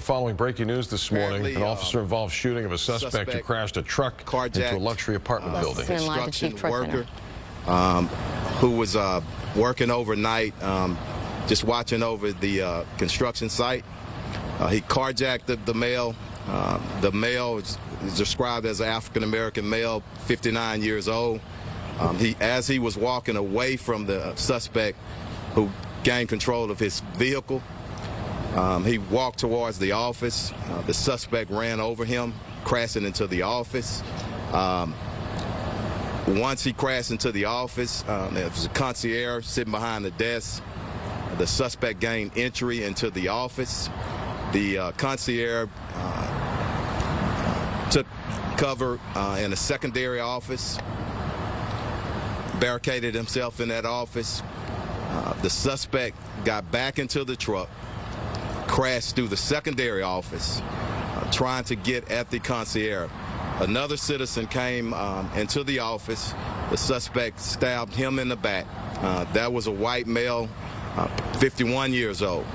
We're following breaking news this morning. An officer-involved shooting of a suspect who crashed a truck into a luxury apartment building. Construction worker who was working overnight, just watching over the construction site. He carjacked the male. The male is described as an African-American male, 59 years old. As he was walking away from the suspect who gained control of his vehicle, he walked towards the office. The suspect ran over him, crashing into the office. Once he crashed into the office, there was a concierge sitting behind the desk. The suspect gained entry into the office. The concierge took cover in a secondary office, barricaded himself in that office. The suspect got back into the truck, crashed through the secondary office, trying to get at the concierge. Another citizen came into the office. The suspect stabbed him in the back. That was a white male, 51 years old.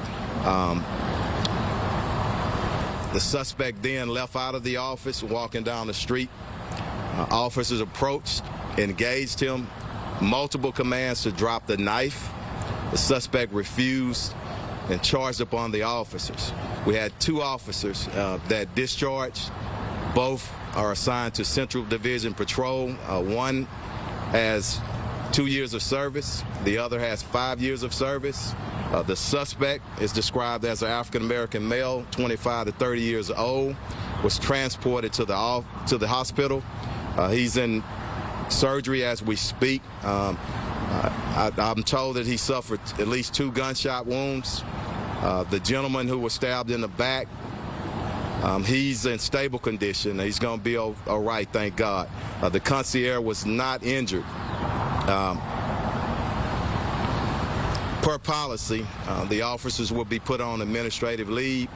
The suspect then left out of the office, walking down the street. Officers approached, engaged him, multiple commands to drop the knife. The suspect refused and charged upon the officers. We had 2 officers that discharged. Both are assigned to Central Division Patrol. One has 2 years of service. The other has 5 years of service. The suspect is described as an African-American male, 25 to 30 years old, was transported to the hospital. He's in surgery as we speak. I'm told that he suffered at least 2 gunshot wounds. The gentleman who was stabbed in the back, he's in stable condition. He's going to be all right, thank God. The concierge was not injured. Per policy, the officers will be put on administrative leave.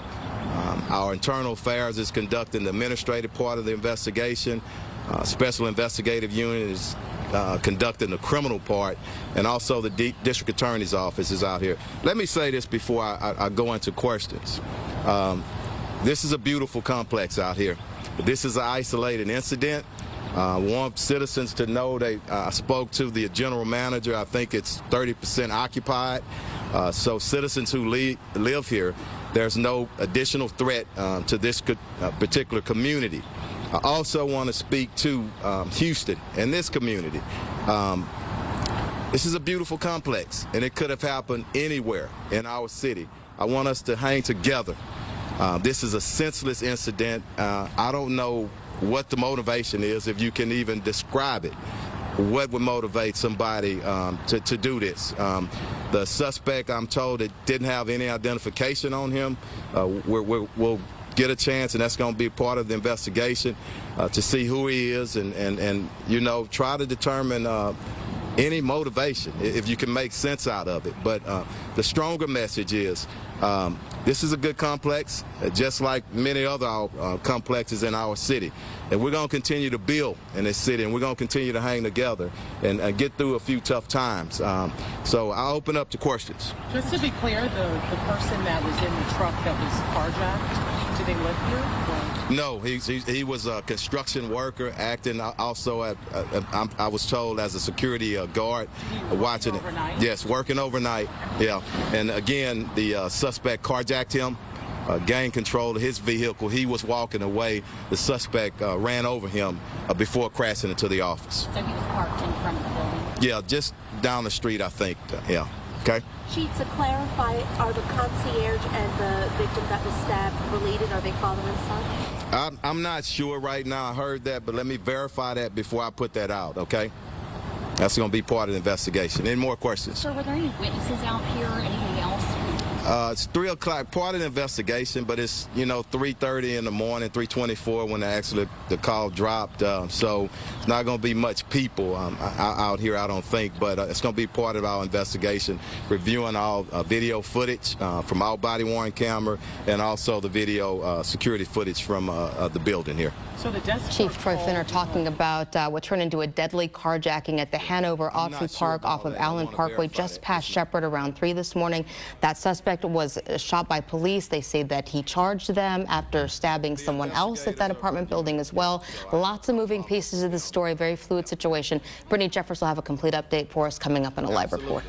Our internal affairs is conducting the administrative part of the investigation. Special investigative unit is conducting the criminal part, and also the district attorney's office is out here. Let me say this before I go into questions. This is a beautiful complex out here. This is an isolated incident. I want citizens to know that I spoke to the general manager. I think it's 30% occupied. So citizens who live here, there's no additional threat to this particular community. I also want to speak to Houston and this community. This is a beautiful complex, and it could have happened anywhere in our city. I want us to hang together. This is a senseless incident. I don't know what the motivation is, if you can even describe it. What would motivate somebody to do this? The suspect, I'm told, it didn't have any identification on him. We'll get a chance, and that's going to be part of the investigation to see who he is and you know, try to determine any motivation, if you can make sense out of it. But the stronger message is this is a good complex, just like many other complexes in our city. And we're going to continue to build in this city, and we're going to continue to hang together and get through a few tough times. So I'll open up to questions. Just to be clear, the person that was in the truck that was carjacked, do they live here? Or? No, he was a construction worker, acting also at, I was told, as a security guard. Watching it. Overnight? Yes, working overnight. Yeah. And again, the suspect carjacked him, gained control of his vehicle. He was walking away. The suspect ran over him before crashing into the office. So he was parked in front of the building? Yeah, just down the street, I think. Yeah. Okay. Chief, to clarify, are the concierge and the victim that was stabbed related? Are they father and son? I'm not sure right now. I heard that, but let me verify that before I put that out, okay? That's going to be part of the investigation. Any more questions? Sir, were there any witnesses out here or anything else? It's 3 o'clock, part of the investigation, but it's, you know, 3:30 in the morning, 3:24 when the call dropped. So it's not going to be much people out here, I don't think, but it's going to be part of our investigation, reviewing all video footage from our body-worn camera and also the video security footage from the building here. So the Chief Troy Finner talking about what turned into a deadly carjacking at the Hanover Autry Park off of Allen Parkway just past Shepherd around 3 this morning. That suspect suspect was shot by police. They say that he charged them after stabbing someone else at that apartment building as well. Lots of moving pieces of this story, very fluid situation. Brittany Jeffers will have a complete update for us coming up in a live report.